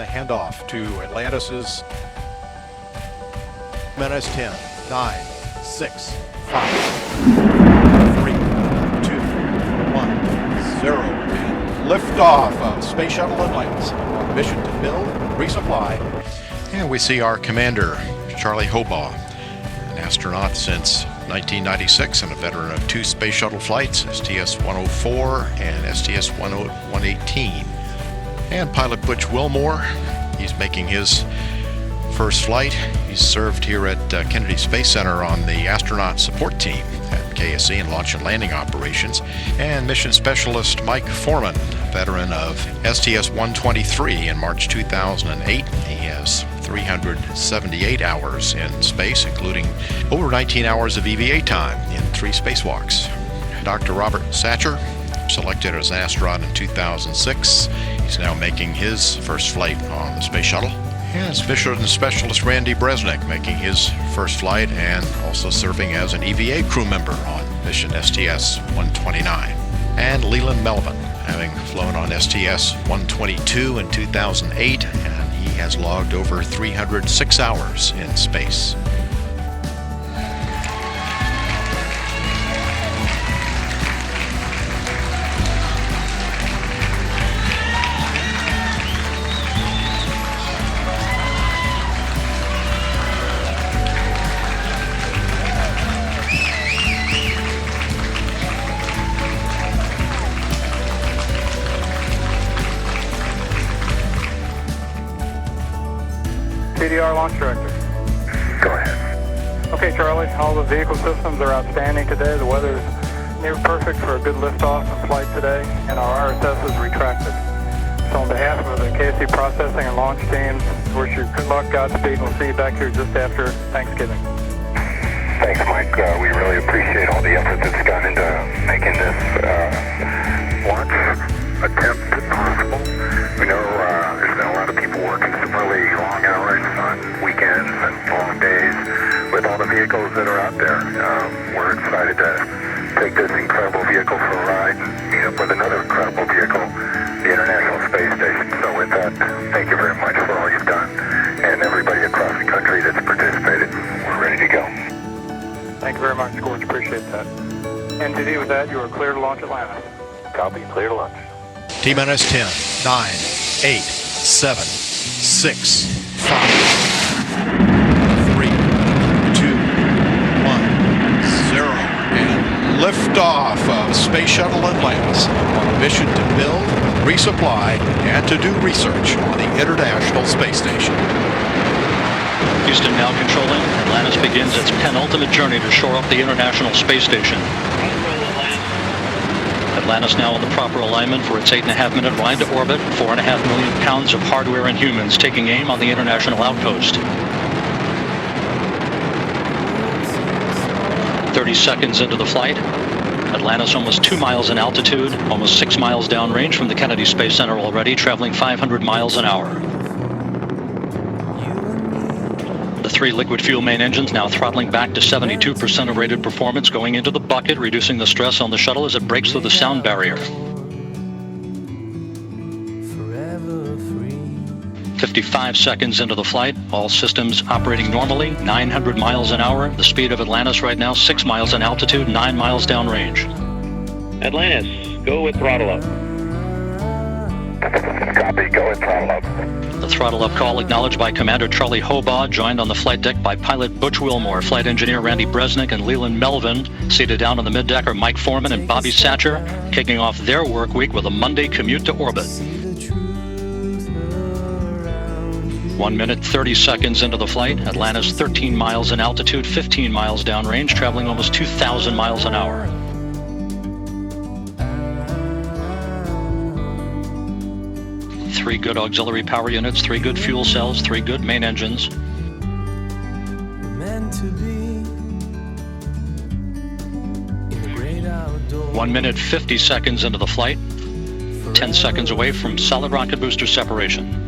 the handoff to Atlantis's minus 10, 9, 6, 5, 3, 2, 1, 0, and liftoff of Space Shuttle Atlantis on mission to build, resupply. And we see our commander, Charlie Hobaugh, an astronaut since 1996 and a veteran of 2 space shuttle flights, STS-104 and STS-118. And pilot Butch Wilmore, he's making his first flight. He's served here at Kennedy Space Center on the astronaut support team at KSC in launch and landing operations. And mission specialist Mike Foreman, veteran of STS-123 in March 2008. He has 378 hours in space, including over 19 hours of EVA time in 3 spacewalks. Dr. Robert Satcher, selected as an astronaut in 2006. He's now making his first flight on the space shuttle. And mission specialist Randy Bresnik making his first flight and also serving as an EVA crew member on mission STS-129. And Leland Melvin, having flown on STS-122 in 2008, and he has logged over 306 hours in space. CDR Launch Director. Go ahead. Okay, Charlie, all the vehicle systems are outstanding today. The weather is near perfect for a good liftoff and flight today, and our RSS is retracted. So on behalf of the KSC processing and launch teams, wish you good luck, Godspeed, and we'll see you back here just after Thanksgiving. Thanks, Mike. We really appreciate all the effort that's gone into making this launch attempt possible. We know there's been a lot of people working some really long hours on weekends and long days with all the vehicles that are out there. We're excited to take this incredible vehicle for a ride and meet up with another incredible vehicle, the International Space Station. So with that, thank you very much for all you've done, and everybody across the country that's participated. We're ready to go. Thank you very much, George. Appreciate that. NTD, with that, you are clear to launch Atlantis. Copy. Clear to launch. T-minus 10, 9, 8, 7, 6, 5, 3, 2, 1, 0, and liftoff of Space Shuttle Atlantis on a mission to build, resupply, and to do research on the International Space Station. Houston now controlling. Atlantis begins its penultimate journey to shore up the International Space Station. Atlantis now in the proper alignment for its 8.5-minute ride to orbit. 4.5 million pounds of hardware and humans taking aim on the International outpost. 30 seconds into the flight. Atlantis almost 2 miles in altitude, almost 6 miles downrange from the Kennedy Space Center already, traveling 500 miles an hour. The 3 liquid fuel main engines now throttling back to 72% of rated performance, going into the bucket, reducing the stress on the shuttle as it breaks through the sound barrier. 55 seconds into the flight, all systems operating normally, 900 miles an hour. The speed of Atlantis right now, 6 miles in altitude, 9 miles downrange. Atlantis, go with throttle up. Copy. Go with throttle up. The throttle up call acknowledged by Commander Charlie Hobaugh, joined on the flight deck by pilot Butch Wilmore, flight engineer Randy Bresnik, and Leland Melvin. Seated down on the middeck are Mike Foreman and Bobby Satcher, kicking off their work week with a Monday commute to orbit. 1 minute, 30 seconds into the flight. Atlantis 13 miles in altitude, 15 miles downrange, traveling almost 2,000 miles an hour. Three good auxiliary power units, 3 good fuel cells, 3 good main engines. 1 minute, 50 seconds into the flight. 10 seconds away from solid rocket booster separation.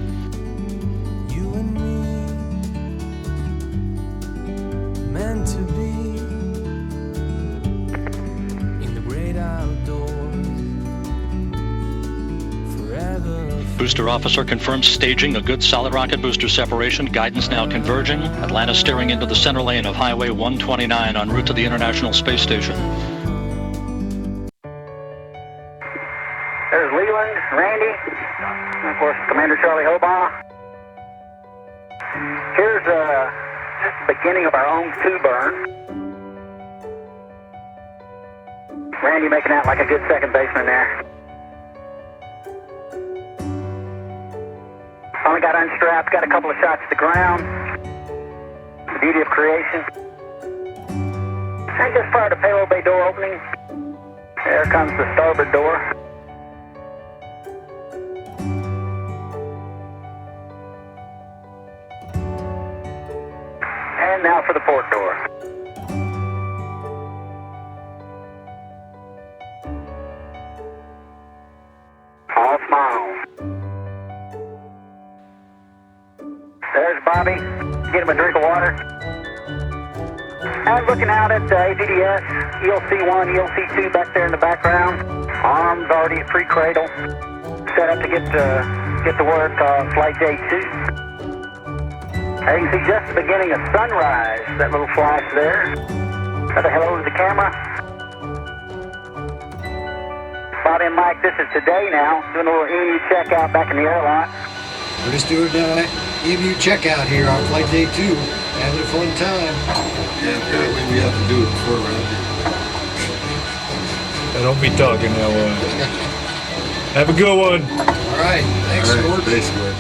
Meant to be in the great outdoors, forever Booster officer confirms staging a good solid rocket booster separation. Guidance now converging. Atlantis steering into the center lane of Highway 129 en route to the International Space Station. There's Leland, Randy, and of course Commander Charlie Hobaugh. Here's just the beginning of our own 2 burn. Randy making out like a good second baseman there. Finally got unstrapped, got a couple of shots to the ground. The beauty of creation. And just prior to payload bay door opening, there comes the starboard door. And now for the port door. All smiles. There's Bobby. Get him a drink of water. And looking out at APDS, ELC-1, ELC-2 back there in the background. Arms already at pre-cradle. Set up to get to work on flight J2. There you can see just the beginning of sunrise, that little flash there. Another hello to the camera. Bobby and Mike, this is today now. Doing a little EMU checkout back in the airlock. We're just doing EMU checkout here on flight day 2. Having a fun time. Yeah, apparently we have to do it before around here. Don't be talking now. Have a good one. All right. Thanks, Gord. Basically.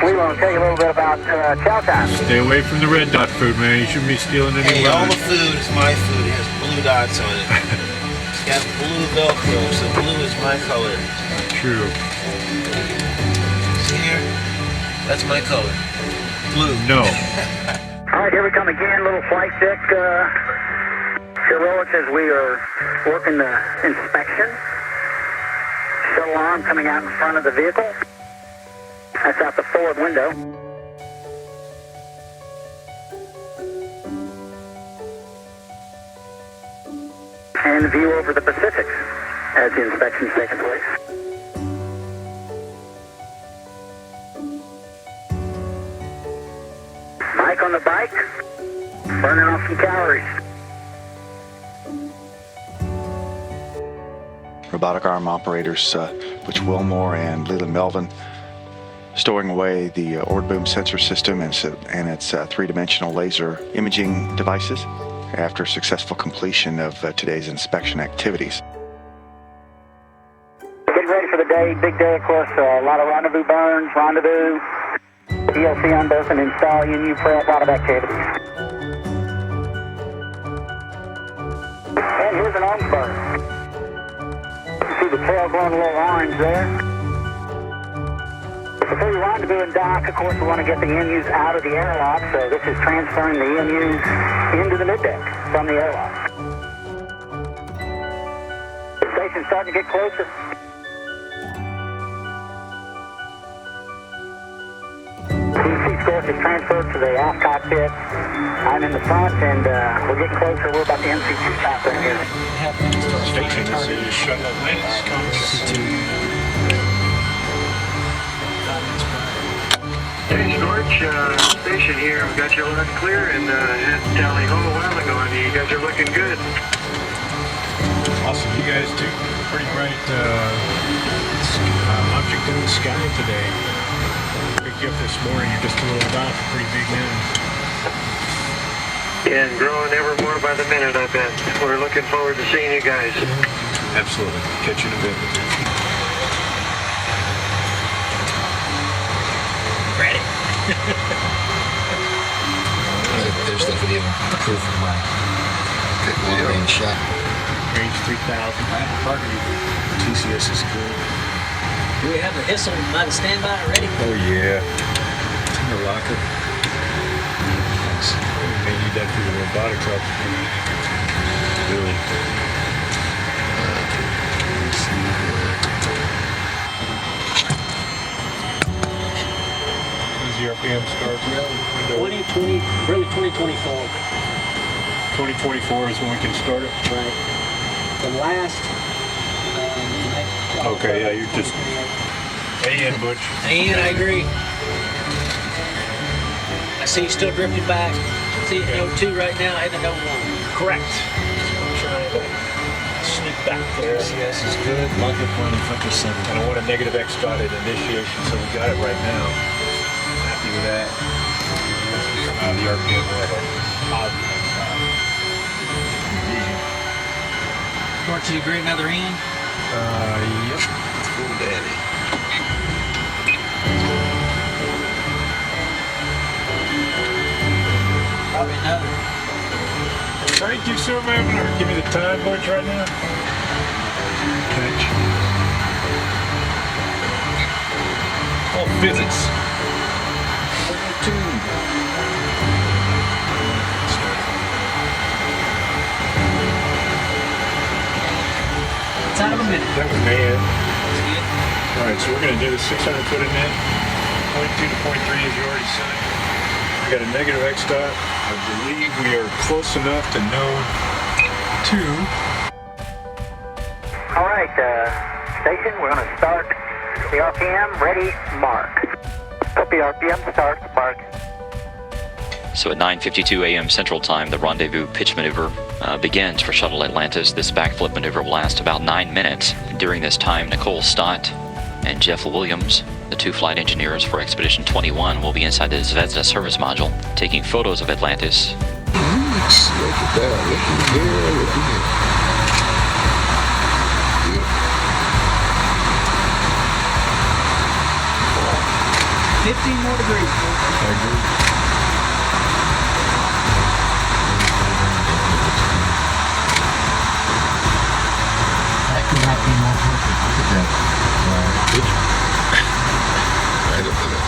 We want to tell you a little bit about chow time. Stay away from the red dot food, man. You shouldn't be stealing any Hey, all money. the food is my food. It has blue dots on it. It's got blue Velcro, so blue is my color. True. See here? That's my color. Blue. No. All right, here we come again. Little flight deck heroics as we are working the inspection. Shuttle arm coming out in front of the vehicle. That's out the forward window. And view over the Pacific as the inspection's taking place. Mike on the bike, burning off some calories. Robotic arm operators Butch Wilmore and Leland Melvin storing away the Ord boom sensor system and its three-dimensional laser imaging devices after successful completion of today's inspection activities. Getting ready for the day, big day of course, a lot of rendezvous burns, rendezvous, ELC on berth and install, EMU prep, a lot of activities. And here's an arms burn. You see the tail glowing a little orange there. Before you rendezvous and dock, of course, we want to get the EMUs out of the airlock, so this is transferring the EMUs into the middeck from the airlock. The station's starting to get closer. PC scope is transferred to the aft cockpit. I'm in the front, and we're getting closer. We're about the MC2 top right here. Station, this is Shuttle Atlantis. Hey, George, station here. We got your loud clear and had Tally Ho a while ago, and you guys are looking good. Awesome. You guys took a pretty bright object in the sky today. Picked you up this morning. You're just a little dot, pretty big man. And growing ever more by the minute, I bet. We're looking forward to seeing you guys. Absolutely. Catch you in a bit. Ready. There's the video proof of my good long-range shot. Range 3,000. Targeting TCS is good. Do we have the Hissel by the standby already? Oh, yeah. It's in the locker. Thanks. We may need that for the robotics up. Really. Let's see here. The RPM starts now. 2020, really 2024. 2024 is when we can start it. Right. The last. Okay, yeah, you're just. A.N. Butch. And I agree. I see you still drifting back. See it at 02 right now, heading to 01. Correct. Trying to sneak back there. CS is good. Lock up on the fucker 7. And I want a negative X dot at initiation, so we got it right now. Happy with that. The RPM will have a positive Start to agree another end? Yep. Cool daddy. Probably another. Thank you, sir, ma'am. Give me the time, Butch, right now. Catch. Oh, physics. 2. It's out of a minute. That was bad. All right, so we're going to do the 600 foot in net. 0.2 to 0.3 as you already said. We got a negative X dot. I believe we are close enough to know 2. All right, station, we're going to start the RPM. Ready, mark. Copy RPM, start, mark. So at 9:52 a.m. Central Time, the rendezvous pitch maneuver begins for Shuttle Atlantis. This backflip maneuver will last about 9 minutes. During this time, Nicole Stott and Jeff Williams, the 2 flight engineers for Expedition 21, will be inside the Zvezda service module, taking photos of Atlantis. Look at that. Looking good. Looking good. 15 more degrees. I agree. Not be more perfect. Look at that. Right up to that.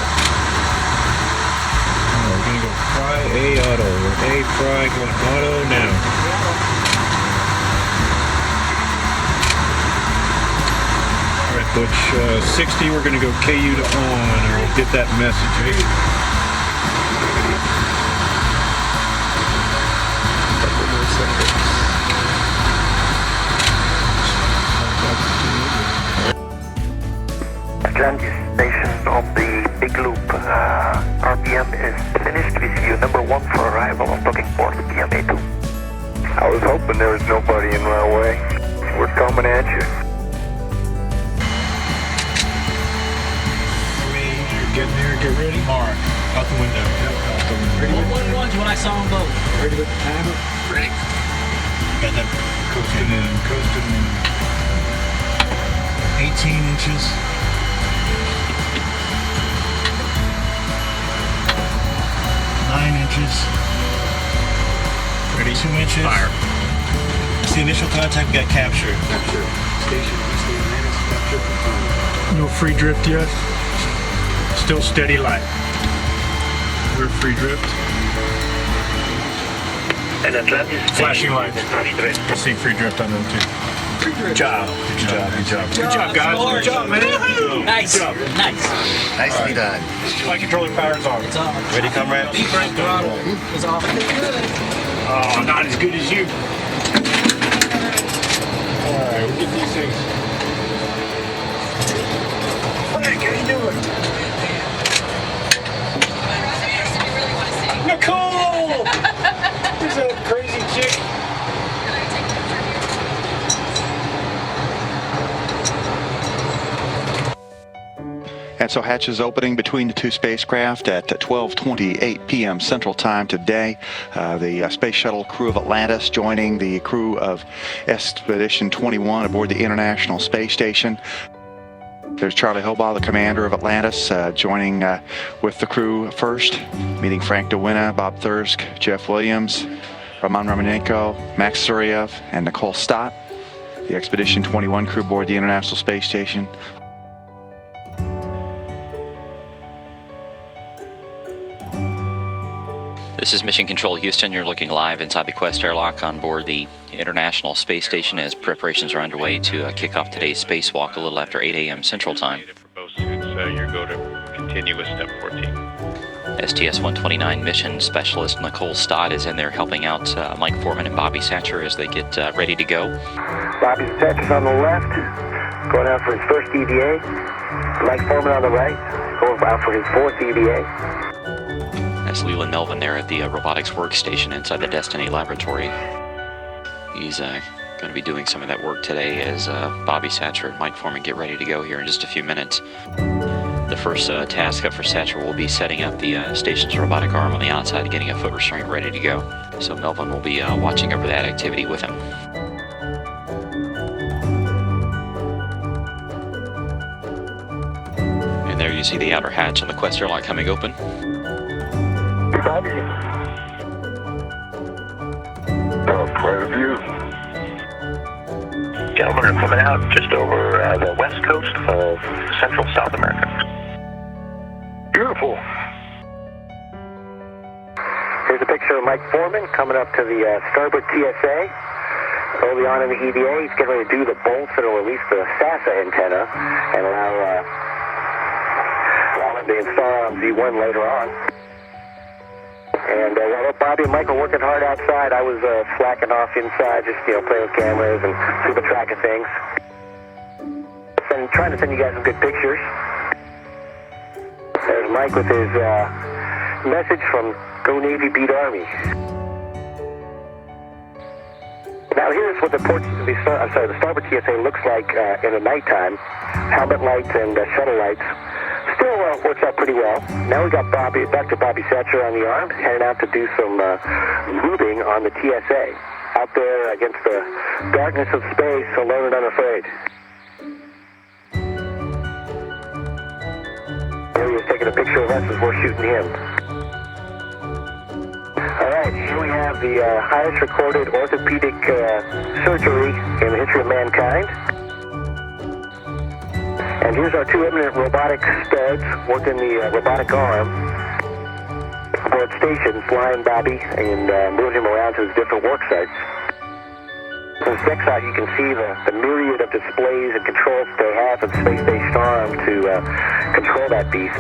We're going to go fry A auto. A fry going auto now. All right, Butch. 60, we're going to go KU to on, or we'll get that message. Couple more seconds. Atlantis station on the big loop. RPM is finished. We see you number 1 for arrival on docking port PMA2. I was hoping there was nobody in my way. We're coming at you. Get there, get ready. Mark. Out the window. Out the window. Ready with 111's when I saw them both. Ready with the timer? Ready. And then coasting in. 18 inches. 9 inches. Ready. 2 inches. Fire. It's the initial contact. We got capture. Capture. Station East Atlantis. Capture confirmed. No free drift yet. Still steady light. We're free drift. And Atlantis flashing lights. See free drift on them too. Good job. Good job. Good job. Good job, guys. Good job, man. Nice. Good job. Nice. Nicely done. Flight controller power's on. It's on. Ready, comrade? Deep brake throttle is off. Oh, not as good as you. All right, we'll get these things. Frank, how you doing? Nicole! There's that crazy chick. And so hatches opening between the 2 spacecraft at 12:28 p.m. Central Time today. The Space Shuttle crew of Atlantis joining the crew of Expedition 21 aboard the International Space Station. There's Charlie Hobaugh, the commander of Atlantis, joining with the crew first, meeting Frank DeWinna, Bob Thirsk, Jeff Williams, Roman Romanenko, Max Suryev, and Nicole Stott. The Expedition 21 crew aboard the International Space Station. This is Mission Control Houston. You're looking live inside the Quest airlock on board the International Space Station as preparations are underway to kick off today's spacewalk a little after 8 a.m. Central Time. For both suits, your go to continue with step 14. STS-129 mission specialist Nicole Stott is in there helping out Mike Foreman and Bobby Satcher as they get ready to go. Bobby Satcher's on the left, going out for his first EVA. Mike Foreman on the right, going out for his 4th EVA. That's Leland Melvin there at the robotics workstation inside the Destiny laboratory. He's going to be doing some of that work today as Bobby Satcher and Mike Foreman get ready to go here in just a few minutes. The first task up for Satcher will be setting up the station's robotic arm on the outside and getting a foot restraint ready to go. So Melvin will be watching over that activity with him. And there you see the outer hatch on the Quest airlock coming open. Quite a view. Gentlemen are coming out just over the west coast of Central South America. Beautiful. Here's a picture of Mike Foreman coming up to the starboard TSA. Early on in the EVA, he's getting ready to do the bolts that will release the SASA antenna and allow him to install on Z1 later on. And while Bobby and Mike were working hard outside, I was slacking off inside, just playing with cameras and keeping track of things. And trying to send you guys some good pictures. There's Mike with his message from Go Navy Beat Army. Now here's what the starboard TSA looks like in the nighttime. Helmet lights and shuttle lights. Still works out pretty well. Now we got back to Bobby Satcher on the arm, heading out to do some moving on the TSA. Out there against the darkness of space, alone and unafraid. Here he is taking a picture of us as we're shooting him. Alright, here we have the highest recorded orthopedic surgery in the history of mankind. And here's our 2 eminent robotic studs working the robotic arm aboard station, flying Bobby and moving him around to his different work sites. From this next shot, you can see the myriad of displays and controls they have in space-based arm to control that beast.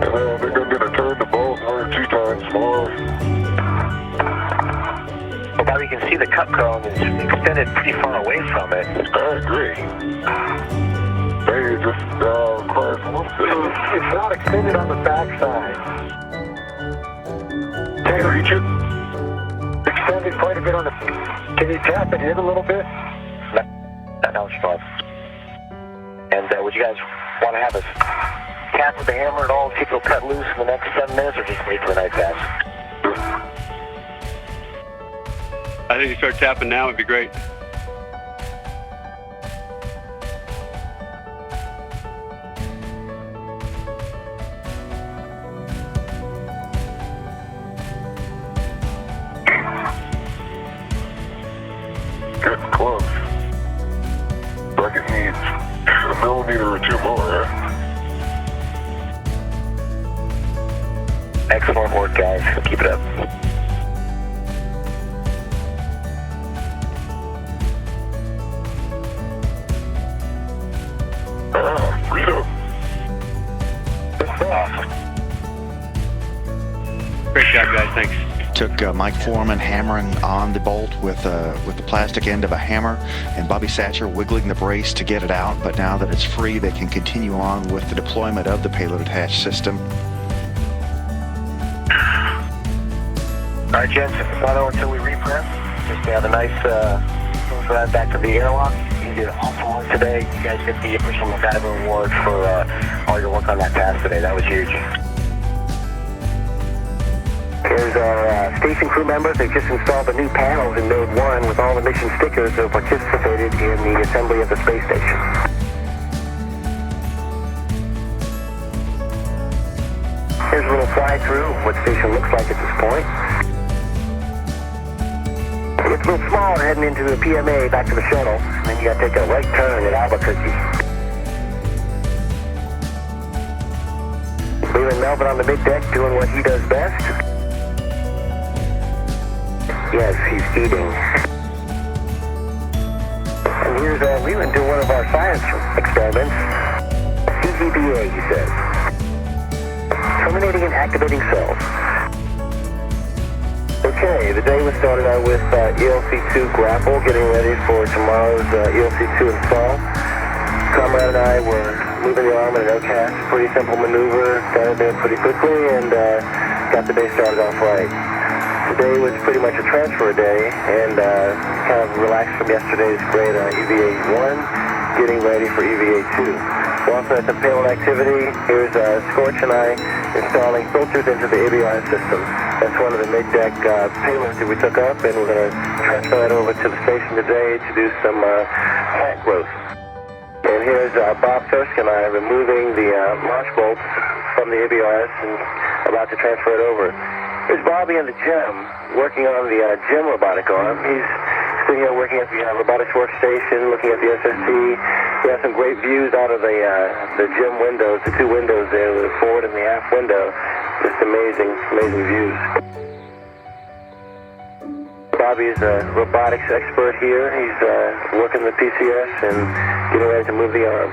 I think I'm going to turn the bolt 1 or 2 times more. Well, Bobby, you can see the cup cone is extended pretty far away from it. I agree. Maybe just requires a little bit. It's not extended on the backside. Can you reach it? Extended quite a bit on the... Can you tap it in a little bit? No, it's fine. And would you guys want to have us tap with the hammer at all, see if it'll cut loose in the next 7 minutes, or just wait for the night pass? I think you start tapping now, it'd be great. Getting close. Like it needs a millimeter or 2 more, Excellent work, guys. Keep it up. Freedom. Great job, guys. Thanks. Took Mike Foreman hammering on the bolt with the plastic end of a hammer, and Bobby Satcher wiggling the brace to get it out. But now that it's free, they can continue on with the deployment of the payload attached system. All right, gents, not over until we repress. Just have a nice ride back to the airlock. You did awesome work today. You guys get the official MacGyver award for all your work on that task today. That was huge. Here's our station crew members. They just installed the new panels in Node 1 with all the mission stickers that participated in the assembly of the space station. Here's a little fly-through of what the station looks like at this point. It's a little smaller heading into the PMA back to the shuttle, and then you got to take a right turn at Albuquerque. Leland Melvin on the middeck doing what he does best. Yes, he's eating. And here's Leland doing one of our science experiments. CGBA, he says. Terminating and activating cells. Okay, the day was started out with ELC-2 grapple, getting ready for tomorrow's ELC-2 install. Comrade and I were moving the arm in an OCAS, pretty simple maneuver, got it there pretty quickly, and got the day started off right. Today was pretty much a transfer day, and kind of relaxed from yesterday's great EVA-1, getting ready for EVA-2. We're also at the payload activity. Here's Scorch and I installing filters into the ABR system. That's one of the mid-deck payloads that we took up, and we're going to transfer that over to the station today to do some plant growth. And here's Bob Thirsk and I removing the launch bolts from the ABRS and about to transfer it over. Here's Bobby in the gym, working on the gym robotic arm. He's sitting here working at the robotics workstation, looking at the SST. We have some great views out of the gym windows, the two windows there, the forward and the aft window. Just amazing, amazing views. Bobby's a robotics expert here. He's working the PCS and getting ready to move the arm.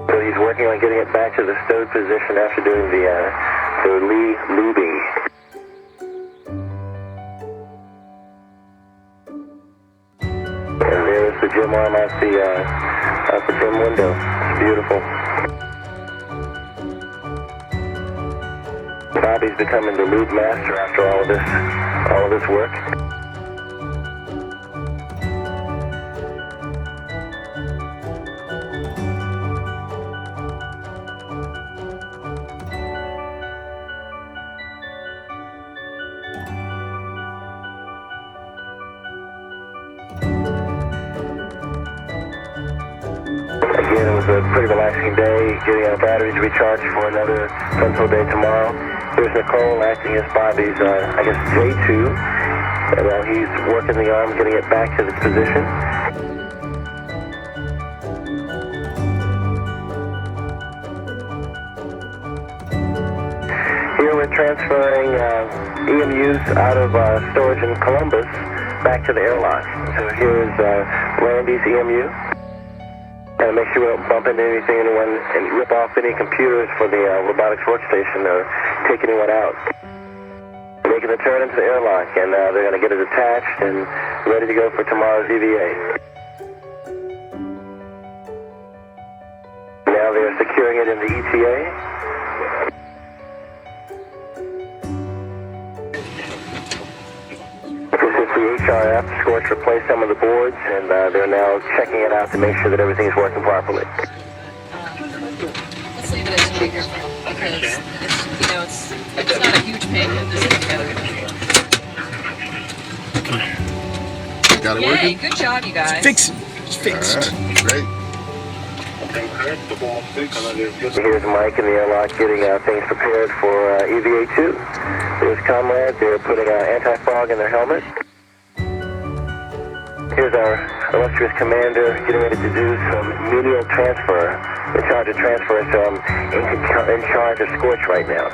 So he's working on getting it back to the stowed position after doing the lee lubing. And there's the gym arm out the gym window. It's beautiful. Bobby's becoming the lube master after all of this work. Again, it was a pretty relaxing day, getting our batteries recharged for another fun-filled day tomorrow. Here's Nicole acting as Bobby's, J2, while he's working the arm, getting it back to its position. Here we're transferring EMUs out of storage in Columbus back to the airlock. So here's Randy's EMU. And make sure we don't bump into anything, anyone, and rip off any computers for the robotics workstation or take anyone out. Making the turn into the airlock, and they're going to get it attached and ready to go for tomorrow's EVA. Now they're securing it in the ETA. The HRF, Scorch replaced some of the boards, and they're now checking it out to make sure that everything is working properly. Let's leave it as bigger because it's not a huge pain to get this thing together. Got it Yay, working? good job, you guys. It's fixed. Right, great. Here's Mike in the airlock getting things prepared for EVA-2. There's Comrade. They're putting anti-fog in their helmet. Here's our illustrious commander getting ready to do some menial transfer, in charge of transfer, so I'm in charge of Scorch right now.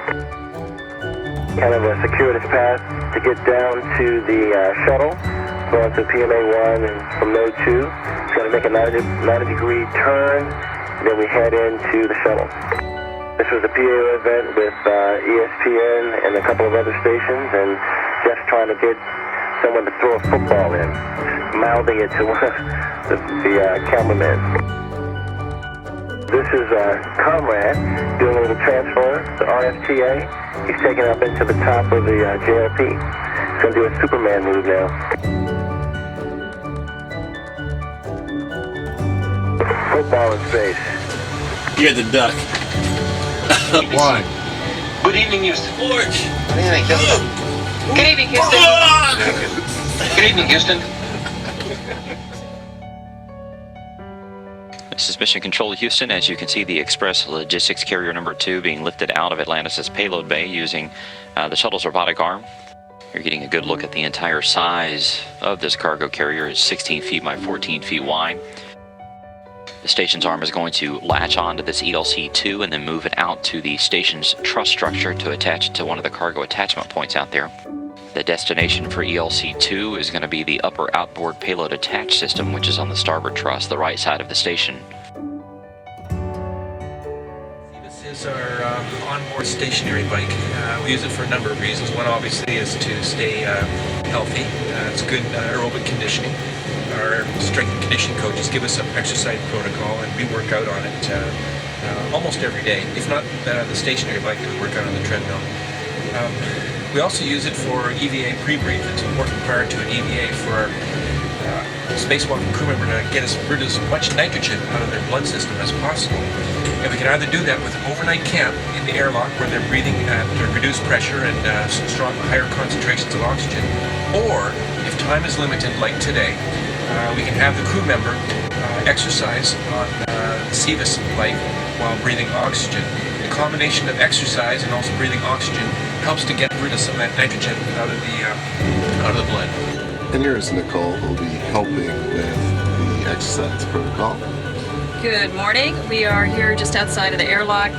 Kind of a circuitous path to get down to the shuttle, going to PMA-1 and from Node 2. It's going to make a 90-degree turn, and then we head into the shuttle. This was a PAO event with ESPN and a couple of other stations, and just trying to get someone to throw a football in, mouthing it to one of the cameramen. This is Comrade doing a little transfer, the RFTA. He's taking up into the top of the JLP. He's going to do a Superman move now. Football in space. You're the duck. Why? Good evening, Houston. Scorch. Good evening, Houston. Good evening, Houston. Good evening, Houston. This is Mission Control Houston. As you can see, the Express Logistics Carrier number 2 being lifted out of Atlantis' payload bay using the shuttle's robotic arm. You're getting a good look at the entire size of this cargo carrier. It's 16 feet by 14 feet wide. The station's arm is going to latch onto this ELC-2 and then move it out to the station's truss structure to attach it to one of the cargo attachment points out there. The destination for ELC-2 is going to be the upper outboard payload attach system, which is on the starboard truss, the right side of the station. This is our onboard stationary bike. We use it for a number of reasons. One obviously is to stay healthy. It's good aerobic conditioning. Our strength and conditioning coaches give us some exercise protocol, and we work out on it almost every day. If not the stationary bike, we work out on the treadmill. We also use it for EVA pre-brief. It's important prior to an EVA for our spacewalking crew member to get rid of as much nitrogen out of their blood system as possible. And we can either do that with an overnight camp in the airlock where they're breathing at reduced pressure and higher concentrations of oxygen, or if time is limited, like today, we can have the crew member exercise on the CVIS bike while breathing oxygen. The combination of exercise and also breathing oxygen helps to get rid of some of that nitrogen out of the blood. And here's Nicole, who will be helping with the exercise protocol. Good morning. We are here just outside of the airlock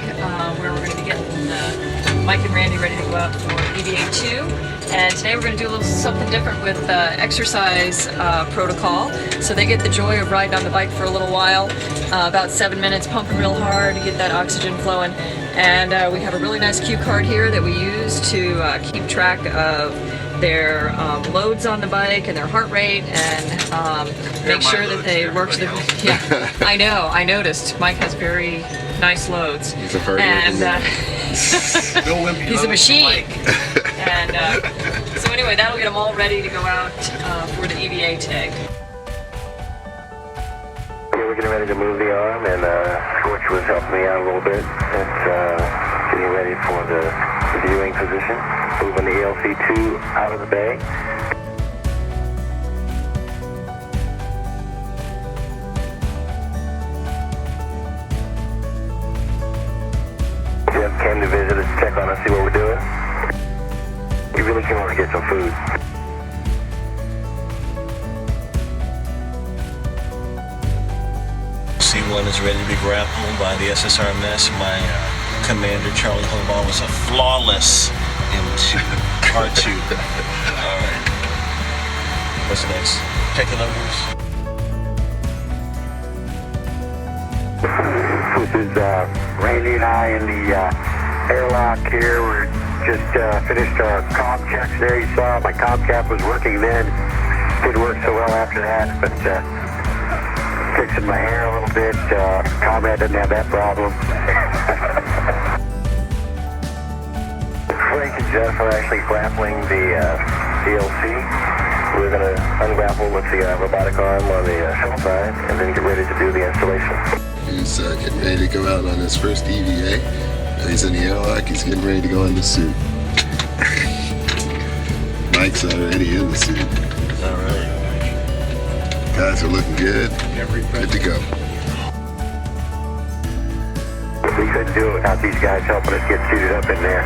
where we're going to be getting Mike and Randy ready to go out for EVA 2. And today we're going to do a little something different with exercise protocol. So they get the joy of riding on the bike for a little while, about 7 minutes, pumping real hard to get that oxygen flowing. And we have a really nice cue card here that we use to keep track of their loads on the bike and their heart rate, and make sure that they work the. Yeah, I know. I noticed. Mike has very nice loads. He's a very he's a machine. And so anyway, that'll get them all ready to go out for the EVA today. Yeah, we're getting ready to move the arm, and Scorch was helping me out a little bit. It's getting ready for the viewing position. Moving the ELC-2 out of the bay. Jeff came to visit us, check on us, see what we're doing. We really came over to get some food. C-1 is ready to be grappled by the SSRMS. My commander, Charlie Hobaugh, was a flawless into R2. Alright. What's next? Check the numbers. This is Randy and I in the airlock here. We're just finished our comm checks there. You saw my comm cap was working then. Didn't work so well after that, but fixing my hair a little bit. Combat doesn't have that problem. Frank and Jeff are actually grappling the DLC. We're going to ungrapple with the robotic arm on the shuttle side and then get ready to do the installation. He's getting ready to go out on his first EVA. He's in the airlock. He's getting ready to go in the suit. Mike's already in the suit. All right. Guys are looking good. Good to go. We couldn't do it without these guys helping us get suited up in there.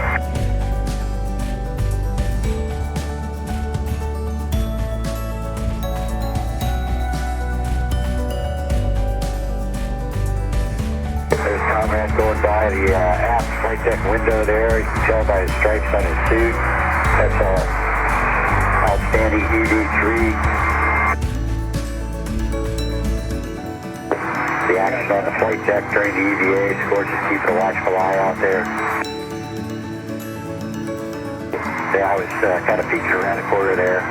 There's Conrad going by the aft flight deck window there. You can tell by his stripes on his suit. That's our outstanding EV3. The action on the flight deck during the EVA. Scorch is keeping a watchful eye out there. They always kind of feature around the corner there.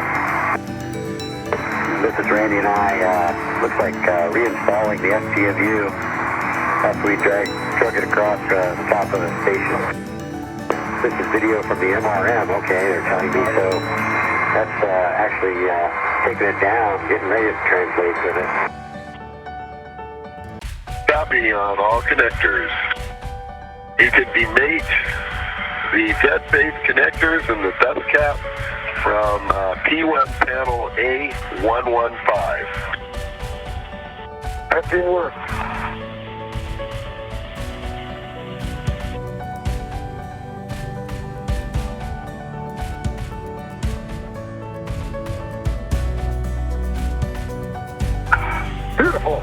This is Randy and I, looks like reinstalling the FPMU after we drug it across the top of the station. This is video from the MRM, okay, they're telling me, so that's actually taking it down, getting ready to translate with it. Copy on all connectors. You can demate the jet-based connectors and the dust cap from P1 panel A115. That didn't work. Beautiful.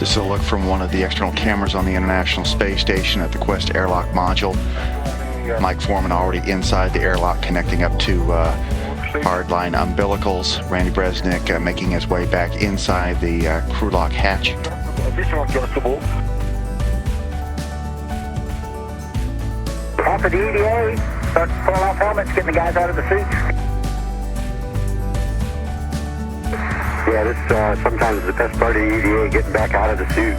This is a look from one of the external cameras on the International Space Station at the Quest airlock module. Mike Foreman already inside the airlock, connecting up to hardline umbilicals. Randy Bresnik making his way back inside the crew lock hatch. Additional adjustable. Off of the EDA, start pulling off helmets, getting the guys out of the suits. Yeah, this sometimes the best part of the EDA, getting back out of the suit.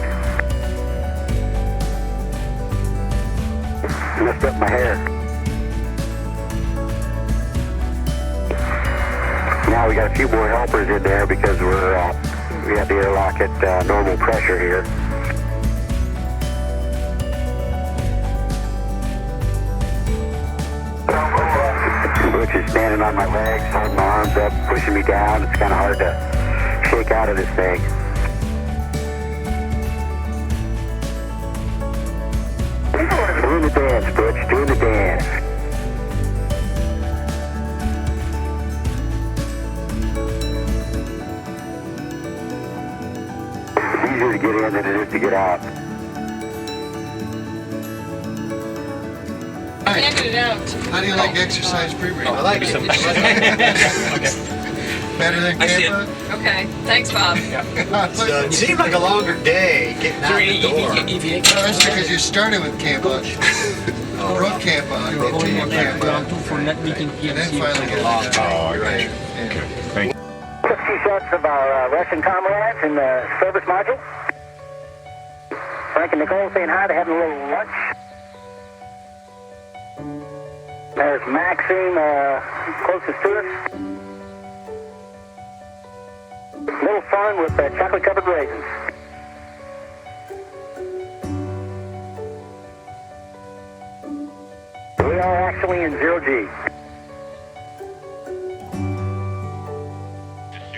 Messed up my hair. Now we got a few more helpers in there because we have the airlock at normal pressure here. Butch is standing on my legs, holding my arms up, pushing me down. It's kind of hard to shake out of this thing. Doing the dance, Butch, doing the dance. It's easier to get in than it is to get out. Can't get it out. How do you like exercise pre-read? I like it. Better than camera? Okay, thanks, Bob. It seemed like a longer day getting out the door. That's because you started with camera. Broke camera, and then two more camera. And then finally get it out. Oh, right. Okay, thank you. Took a few shots of our Russian comrades in the service module. Frank and Nicole saying hi, they're having a little lunch. There's Maxine, closest to us. Little fun with chocolate-covered raisins. We are actually in 0G.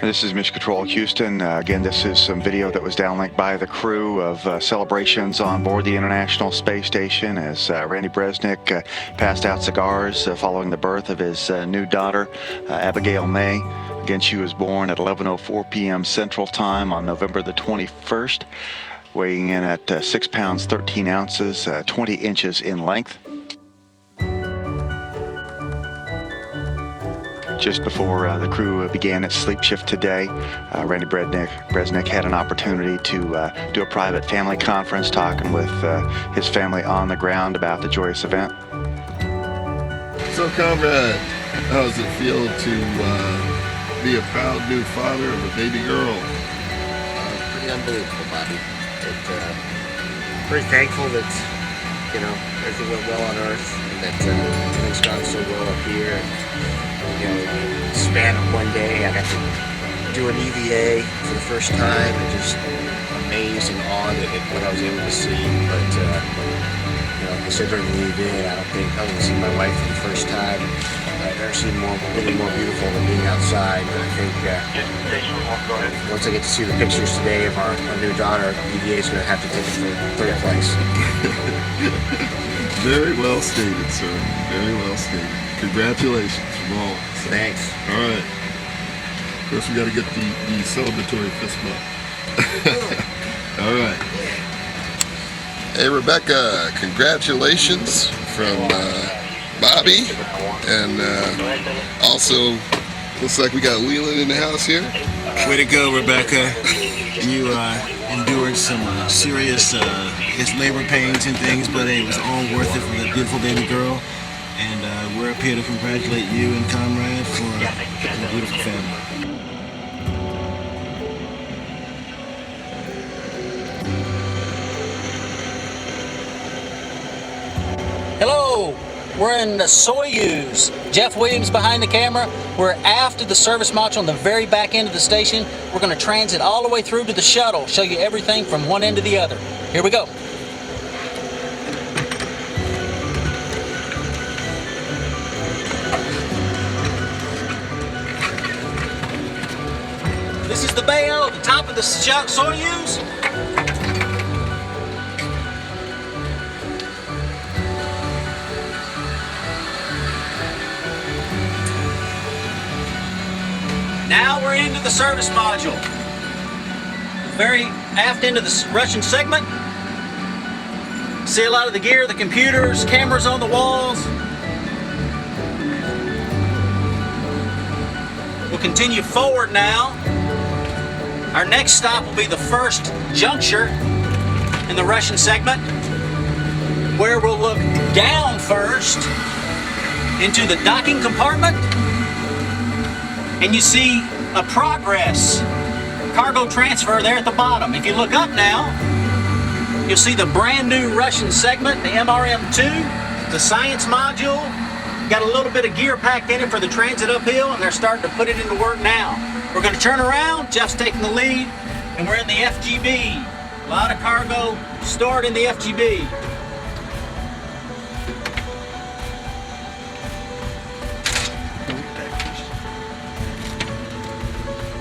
This is Mission Control Houston. Again, this is some video that was downlinked by the crew of celebrations on board the International Space Station as Randy Bresnik passed out cigars following the birth of his new daughter, Abigail May. Again, she was born at 11:04 p.m. Central Time on November the 21st, weighing in at 6 pounds 13 ounces, 20 inches in length. Just before the crew began its sleep shift today, Randy Bresnik had an opportunity to do a private family conference talking with his family on the ground about the joyous event. So, comrade, how does it feel to be a proud new father of a baby girl? Pretty unbelievable, Bobby. Pretty thankful that, everything went well on Earth and that everything's gone so well up here. Span of one day, I got to do an EVA for the first time and just amazed and awed at what I was able to see. But, considering the EVA, I don't think I was see my wife for the first time. I've never seen anything more beautiful than being outside. And I think once I get to see the pictures today of our new daughter, EVA is going to have to take it for third place. Very well stated, sir. Very well stated. Congratulations from all of us. Thanks. All right. Of course, we got to get the celebratory fist bump. All right. Hey, Rebecca, congratulations from Bobby. And also, looks like we got Leland in the house here. Way to go, Rebecca. You endured some serious labor pains and things, but it was all worth it for that beautiful baby girl. And we're up here to congratulate you and Comrade for a beautiful family. Hello, we're in the Soyuz. Jeff Williams behind the camera. We're aft of the service module on the very back end of the station. We're going to transit all the way through to the shuttle, show you everything from one end to the other. Here we go. This is the bayo at the top of the Soyuz. Now we're into the service module. Very aft into the Russian segment. See a lot of the gear, the computers, cameras on the walls. We'll continue forward now. Our next stop will be the first juncture in the Russian segment, where we'll look down first into the docking compartment, and you see a progress cargo transfer there at the bottom. If you look up now, you'll see the brand new Russian segment, the MRM-2, the science module. Got a little bit of gear packed in it for the transit uphill, and they're starting to put it into work now. We're going to turn around, Jeff's taking the lead, and we're in the FGB. A lot of cargo stored in the FGB.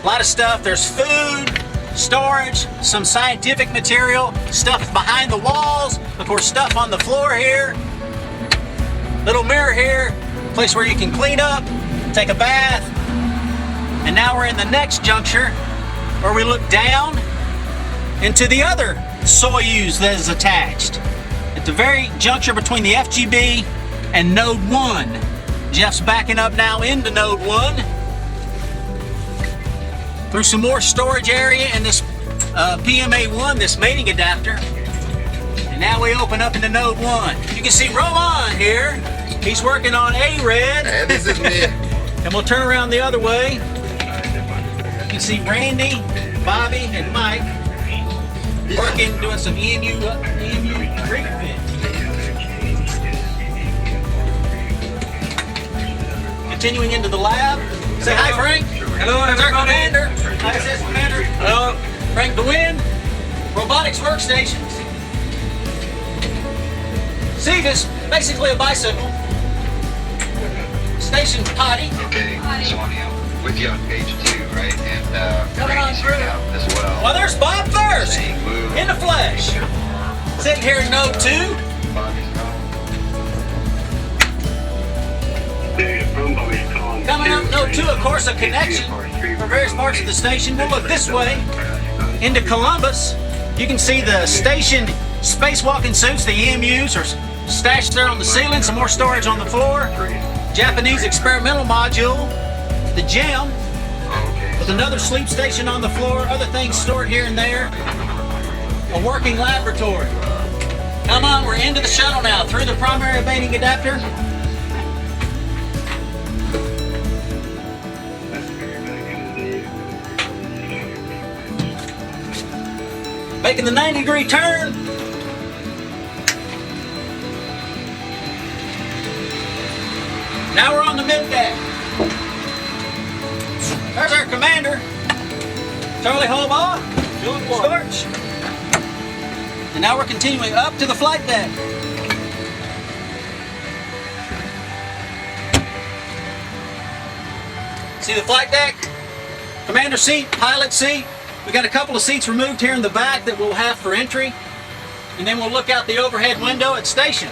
A lot of stuff. There's food, storage, some scientific material, stuff behind the walls, of course stuff on the floor here. Little mirror here, place where you can clean up, take a bath. And now we're in the next juncture where we look down into the other Soyuz that is attached. At the very juncture between the FGB and Node 1. Jeff's backing up now into Node 1. Through some more storage area in this PMA-1, this mating adapter. And now we open up into Node 1. You can see Roman here. He's working on A-Red. And this is me. And we'll turn around the other way. You can see Randy, Bobby, and Mike working, doing some EMU rig fit. Continuing into the lab. Say hi, Frank. Hello, That's our everybody. commander. ISS commander. Hello. Frank DeWin. Robotics workstations. See, this basically a bicycle. Station potty. Okay, so I'm with you on page 2, right? And Coming on through. as well. Well, there's Bob first. In the flesh. Sitting here in Node 2. Coming up Node 2, of course, a connection for various parts of the station. We'll look this way into Columbus. You can see the station spacewalking suits, the EMUs, are stashed there on the ceiling. Some more storage on the floor. Japanese experimental module, the gym, with another sleep station on the floor, other things stored here and there. A working laboratory. Come on, we're into the shuttle now, through the primary mating adapter. Making the 90-degree turn. Now we're on the mid-deck. There's our commander, Charlie Hobaugh, Scorch. And now we're continuing up to the flight deck. See the flight deck? Commander seat, pilot seat. We got a couple of seats removed here in the back that we'll have for entry. And then we'll look out the overhead window at station.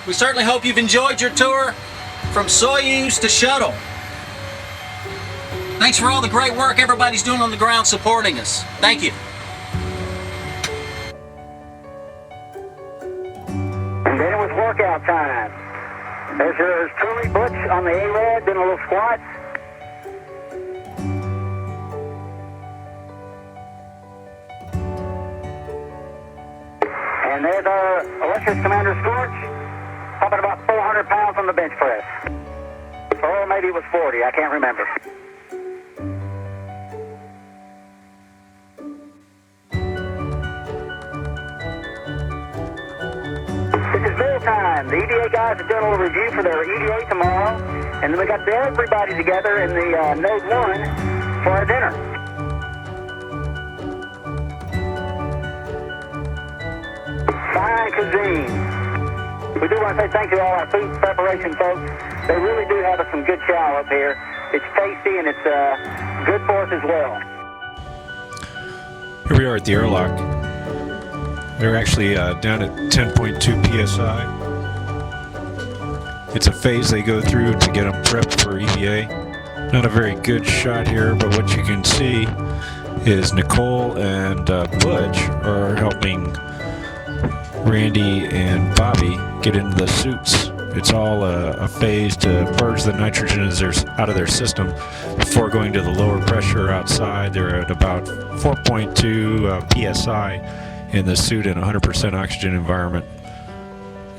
We certainly hope you've enjoyed your tour from Soyuz to Shuttle. Thanks for all the great work everybody's doing on the ground supporting us. Thank you. And then it was workout time. There's yours truly, Butch, on the A-Red, doing a little squat. And there's our illustrious Commander Scorch, pumping about 400 pounds on the bench press. Or maybe it was 40, I can't remember. This is meal time. The EDA guys are doing a little review for their EDA tomorrow, and then we got everybody together in the Node 1 for our dinner. Fine cuisine. We do want to say thank you to all our food preparation folks. They really do have us some good chow up here. It's tasty and it's good for us as well. Here we are at the airlock. They're actually down at 10.2 psi. It's a phase they go through to get them prepped for EVA. Not a very good shot here, but what you can see is Nicole and Butch are helping Randy and Bobby get into the suits. It's all a phase to purge the nitrogen out of their system before going to the lower pressure outside. They're at about 4.2 psi in the suit in 100% oxygen environment.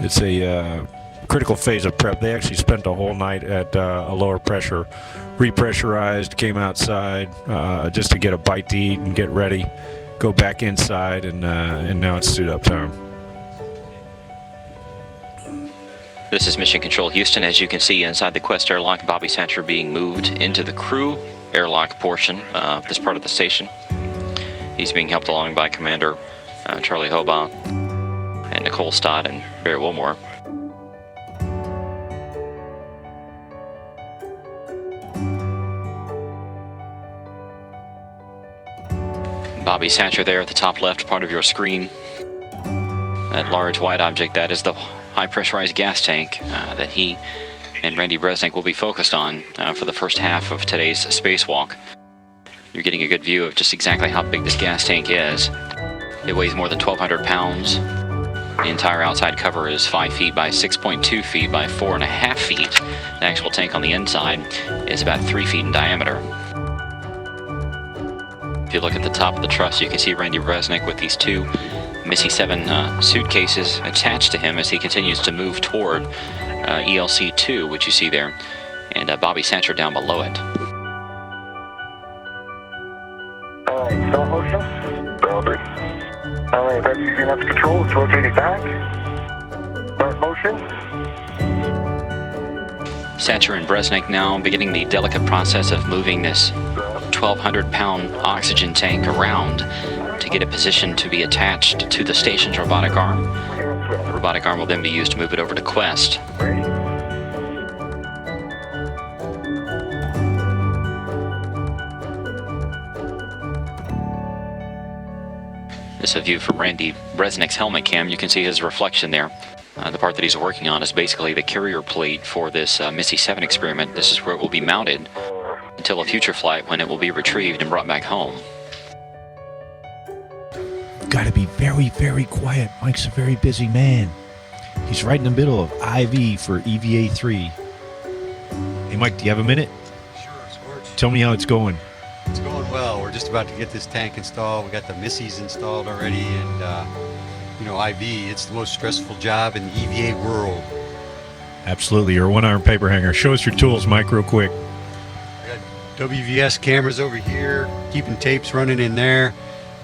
It's a critical phase of prep. They actually spent a whole night at a lower pressure, repressurized, came outside just to get a bite to eat and get ready, go back inside, and now it's suit up time. This is Mission Control Houston. As you can see inside the Quest airlock, Bobby Satcher being moved into the crew airlock portion of this part of the station. He's being helped along by Commander Charlie Hobaugh and Nicole Stott and Barry Wilmore. Bobby Satcher there at the top left part of your screen. That large white object, that is the high pressurized gas tank that he and Randy Bresnik will be focused on for the first half of today's spacewalk. You're getting a good view of just exactly how big this gas tank is. It weighs more than 1,200 pounds. The entire outside cover is 5 feet by 6.2 feet by 4.5 feet. The actual tank on the inside is about 3 feet in diameter. If you look at the top of the truss, you can see Randy Bresnik with these two Missy 7 suitcases attached to him as he continues to move toward ELC-2, which you see there, and Bobby Satcher down below it. All right, start motion. All right, that's UNS control. It's rotating back. Start motion. Satcher and Bresnik now beginning the delicate process of moving this 1,200-pound oxygen tank around to get it positioned to be attached to the station's robotic arm. The robotic arm will then be used to move it over to Quest. This is a view from Randy Bresnik's helmet cam. You can see his reflection there. The part that he's working on is basically the carrier plate for this Missy 7 experiment. This is where it will be mounted until a future flight when it will be retrieved and brought back home. Got to be very, very quiet. Mike's a very busy man. He's right in the middle of IV for EVA-3. Hey, Mike, do you have a minute? Sure, Scorch. Tell me how it's going. It's going well. We're just about to get this tank installed. We got the Missies installed already, and you know, IV, it's the most stressful job in the EVA world. Absolutely. You're a one-arm paper hanger. Show us your tools, Mike, real quick. I got WVS cameras over here, keeping tapes running in there.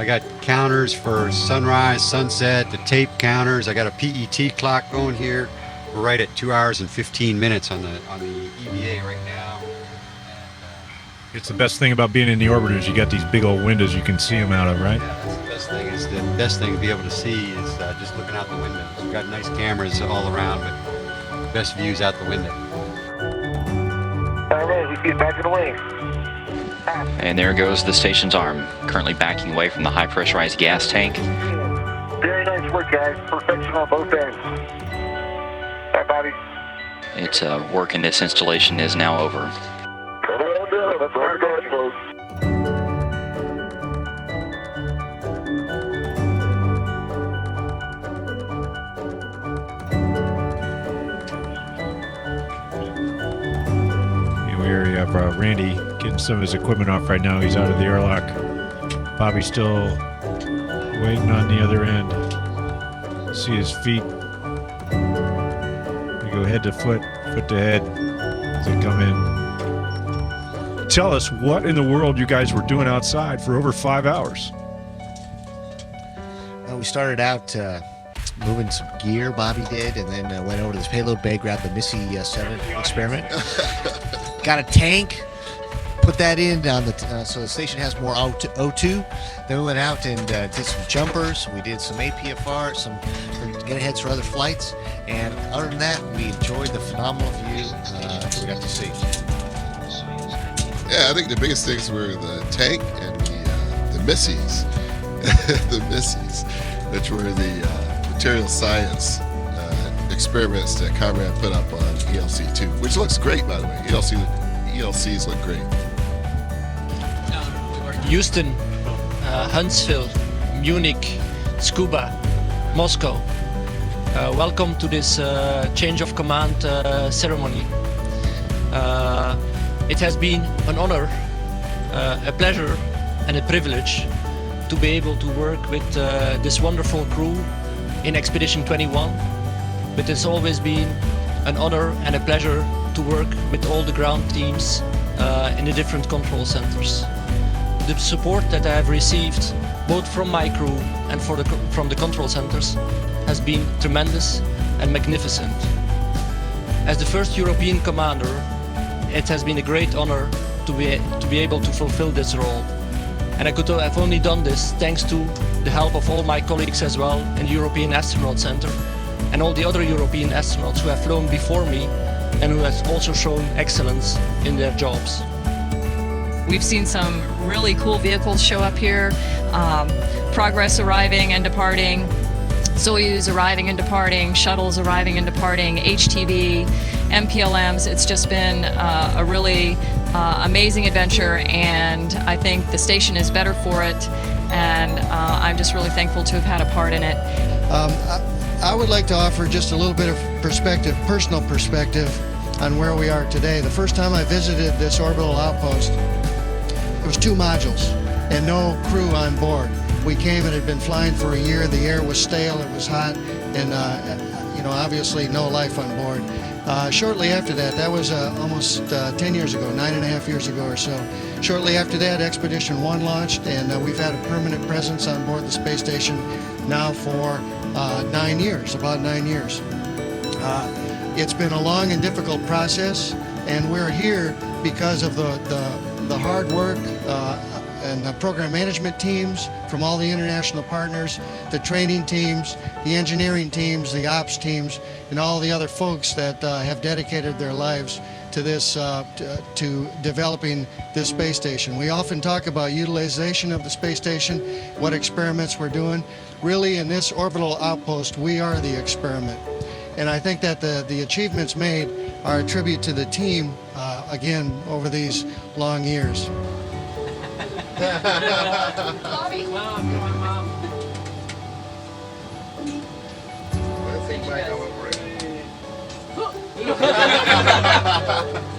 I got counters for sunrise, sunset, the tape counters. I got a PET clock going here. We're right at 2 hours and 15 minutes on the EVA right now. It's the best thing about being in the orbiter is you got these big old windows you can see them out of, right? Yeah, that's the best thing. Is the best thing to be able to see is just looking out the windows. We've got nice cameras all around, but best views out the window. All right, we see it back to the wing. And there goes the station's arm, currently backing away from the high pressurized gas tank. Very nice work, guys. Perfection on both ends. Bye, Bobby. Its work in this installation is now over. We have Randy getting some of his equipment off right now. He's out of the airlock. Bobby's still waiting on the other end. See his feet. We go head to foot, foot to head as they come in. Tell us what in the world you guys were doing outside for over 5 hours. Well, we started out moving some gear, Bobby did, and then went over to this payload bay, grabbed the Missy 7 experiment. Got a tank, put that in on the so the station has more O2. Then we went out and did some jumpers. We did some APFR, some get aheads for other flights, and other than that, we enjoyed the phenomenal view we got to see. Yeah, I think the biggest things were the tank and the Missies, the Missies, which were the material science experiments that Conrad put up on ELC-2, which looks great, by the way. PLCs look great. Houston, Huntsville, Munich, Scuba, Moscow. Welcome to this change of command ceremony. It has been an honor, a pleasure and a privilege to be able to work with this wonderful crew in Expedition 21. But it's always been an honor and a pleasure to work with all the ground teams in the different control centers. The support that I have received, both from my crew and from the control centers, has been tremendous and magnificent. As the first European commander, it has been a great honor to be able to fulfill this role. And I could have only done this thanks to the help of all my colleagues as well in the European Astronaut Center and all the other European astronauts who have flown before me and who have also shown excellence in their jobs. We've seen some really cool vehicles show up here. Progress arriving and departing, Soyuz arriving and departing, shuttles arriving and departing, HTV, MPLMs. It's just been a really amazing adventure, and I think the station is better for it, and I'm just really thankful to have had a part in it. I would like to offer just a little bit of perspective, personal perspective, on where we are today. The first time I visited this orbital outpost, it was 2 modules and no crew on board. We came and had been flying for a year. The air was stale, it was hot, and obviously no life on board. Shortly after that, that was almost 10 years ago, 9.5 years ago or so. Shortly after that, Expedition 1 launched, and we've had a permanent presence on board the space station now for 9 years, about 9 years. It's been a long and difficult process, and we're here because of the hard work and the program management teams from all the international partners, the training teams, the engineering teams, the ops teams, and all the other folks that have dedicated their lives to this, to developing this space station. We often talk about utilization of the space station, what experiments we're doing. Really, in this orbital outpost, we are the experiment. And I think that the achievements made are a tribute to the team, again, over these long years. Bobby.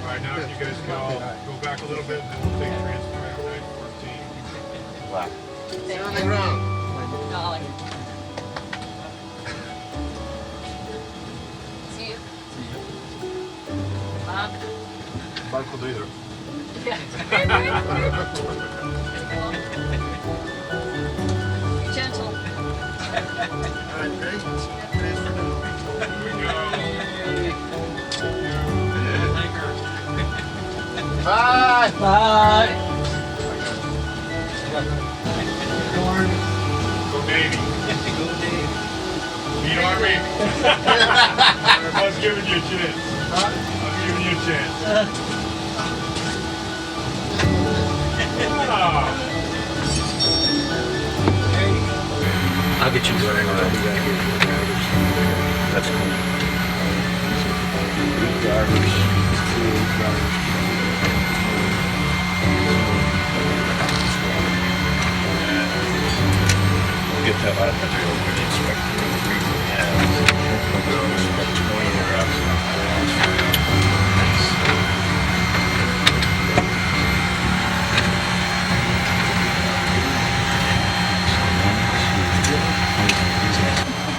Alright, now if you guys go back a little bit, and then we'll take transfer at 914. Wow. Stay on the ground. Darling. See you. Mark. Mark will do either. Yeah. Be gentle. Bye. Bye. Go Navy. Go Navy. Meet Army. I was giving you a chance. I was giving you a chance. I'll get you going. That's cool. We'll get that out of the drill with the inspector.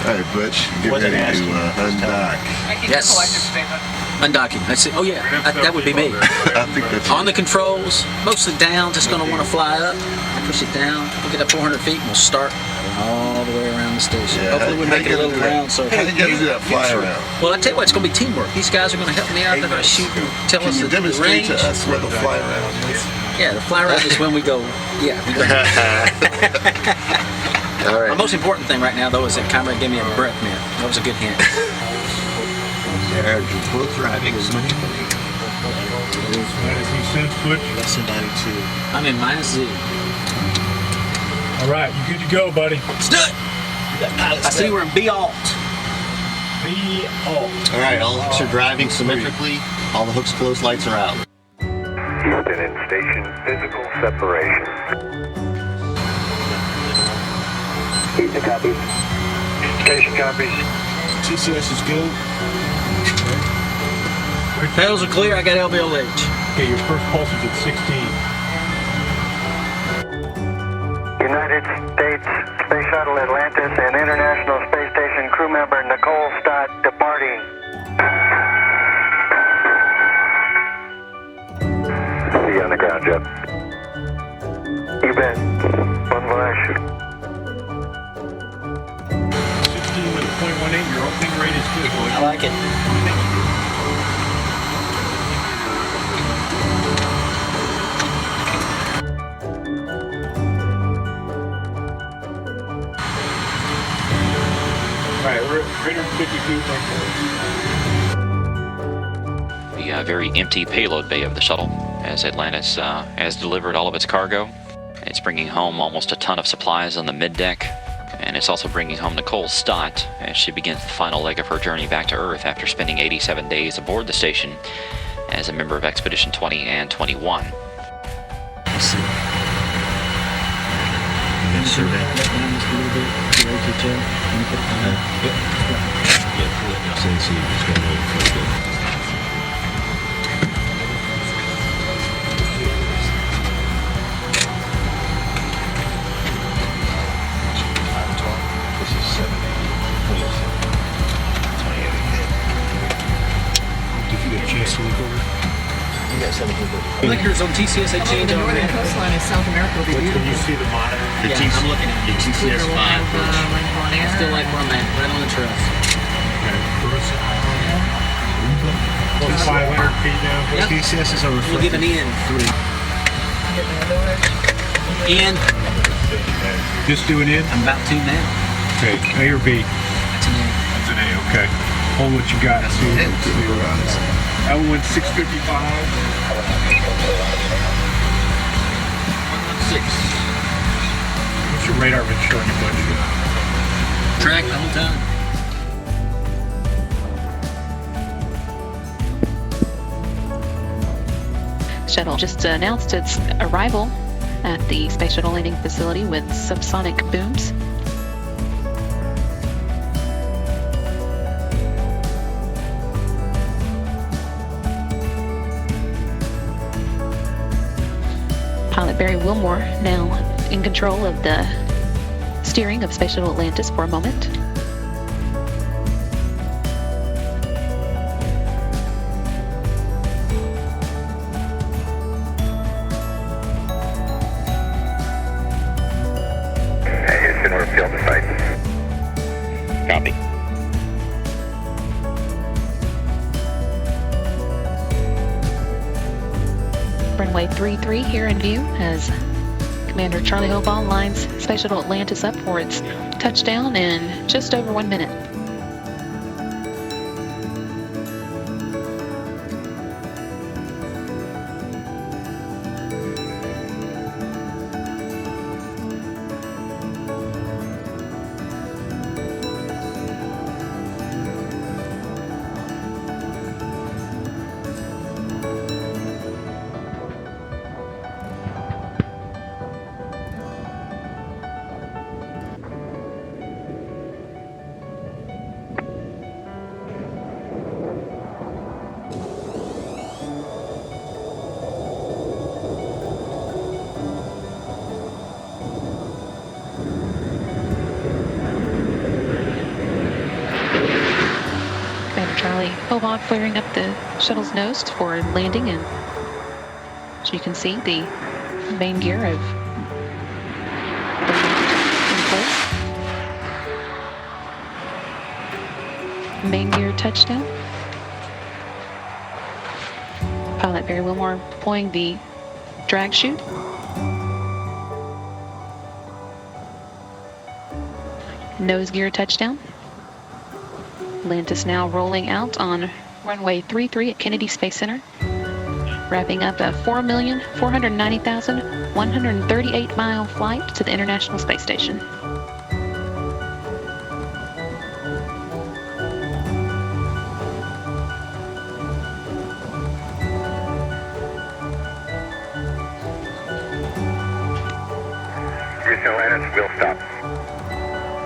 All right, Butch, get ready to undock. Yes. Undocking. That's it. Oh yeah, that would be me. I think that's On the controls, mostly down, just going to want to fly up. Push it down. We'll get up 400 feet and we'll start all the way around the station. Yeah, Hopefully we make it a little round circle. How do you guys do that fly around? Well, I tell you what, it's going to be teamwork. These guys are going to help me out. They're going to shoot and tell us Can you the demonstrate range. to us where the fly around is? Yeah, the fly around is when we go. Yeah. We go. All right. The most important thing right now, though, is that Conrad gave me a breath mint. That was a good hint. They're both driving symmetrically. Less than 92. I'm in -Z. All right, you good to go, buddy? Let's do it. I see we're in B-alt. B-alt. All right, all hooks are driving symmetrically. All the hooks closed, lights are out. been in station physical separation. Houston copies. Station copies. TCS is good. Pedals are clear. I got LVLH. Okay, your first pulse is at 16. United States Space Shuttle Atlantis and International Space Station crew member Nicole Stott departing. See you on the ground, Jeff. You bet. Bon voyage. 16 with a .18. Your opening rate is good, boy. I like it. All right, we're at 350 feet. The very empty payload bay of the shuttle, as Atlantis has delivered all of its cargo. It's bringing home almost a ton of supplies on the middeck, and it's also bringing home Nicole Stott as she begins the final leg of her journey back to Earth after spending 87 days aboard the station as a member of Expedition 20 and 21. Blinkers on TCS, they change The on northern red. coastline of South America will be When beautiful. you see the monitor, Yeah, I'm looking at it. We'll have rainfall and air. Still like where I'm at, right on the truss. 500 feet down. Yep. TCS is over. We'll give an N. N. Just do an in? I'm about to now. Okay, A or B? That's an N. That's an A, okay. Hold what you got. L1 655. 116. What's your radar been showing you, buddy? Track the whole time. Shuttle just announced its arrival at the Space Shuttle landing facility with subsonic booms. Pilot Barry Wilmore now in control of the steering of Space Shuttle Atlantis for a moment. Houston, we're field to sight. Copy. Runway 33 here in view as Commander Charlie Hobaugh lines Space Shuttle Atlantis up for its touchdown in just over 1 minute. Charlie Hobaugh clearing up the shuttle's nose for landing, and as you can see, the main gear of in place. Main gear touchdown. Pilot Barry Wilmore deploying the drag chute. Nose gear touchdown. Atlantis now rolling out on runway 33 at Kennedy Space Center, wrapping up a 4,490,138 mile flight to the International Space Station. Atlantis, we'll stop.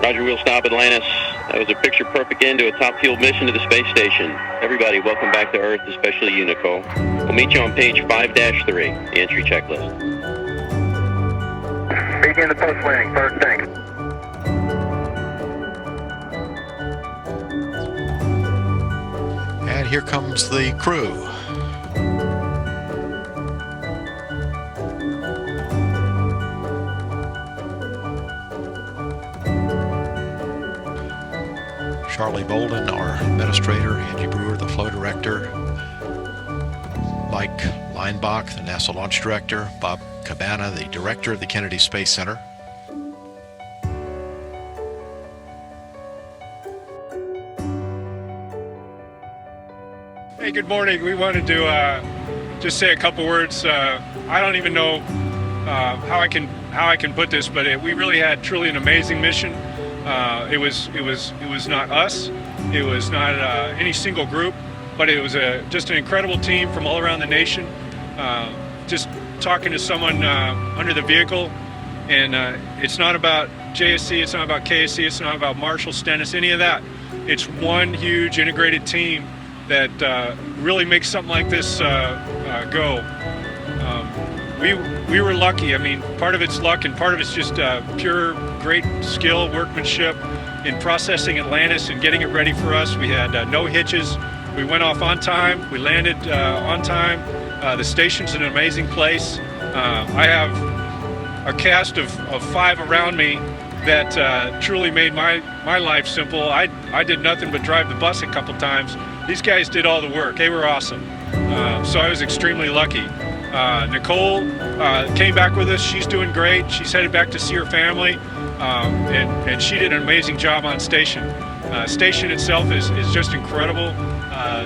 Roger, we'll stop Atlantis. That was a picture-perfect end to a top-field mission to the space station. Everybody, welcome back to Earth, especially you, Nicole. We'll meet you on page 5-3, the entry checklist. Begin the post-landing, first thing. And here comes the crew. Charlie Bolden, our administrator, Angie Brewer, the flow director, Mike Leinbach, the NASA launch director, Bob Cabana, the director of the Kennedy Space Center. Hey, good morning. We wanted to just say a couple words. I don't even know how I can put this, but we really had truly an amazing mission. It was not us. It was not any single group, but it was just an incredible team from all around the nation. Just talking to someone under the vehicle, and it's not about JSC, it's not about KSC, it's not about Marshall, Stennis, any of that. It's one huge integrated team that really makes something like this go. We were lucky. I mean, part of it's luck and part of it's just pure great skill, workmanship in processing Atlantis and getting it ready for us. We had no hitches. We went off on time. We landed on time. The station's an amazing place. I have a cast of 5 around me that truly made my life simple. I did nothing but drive the bus a couple times. These guys did all the work. They were awesome. So I was extremely lucky. Nicole came back with us. She's doing great. She's headed back to see her family, and she did an amazing job on station. Station itself is just incredible,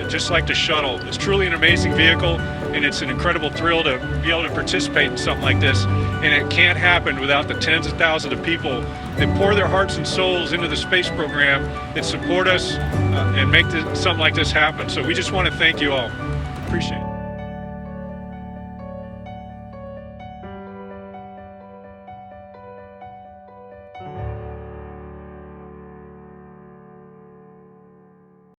just like the shuttle. It's truly an amazing vehicle, and it's an incredible thrill to be able to participate in something like this. And it can't happen without the tens of thousands of people that pour their hearts and souls into the space program, that support us and make something like this happen. So we just want to thank you all. Appreciate it.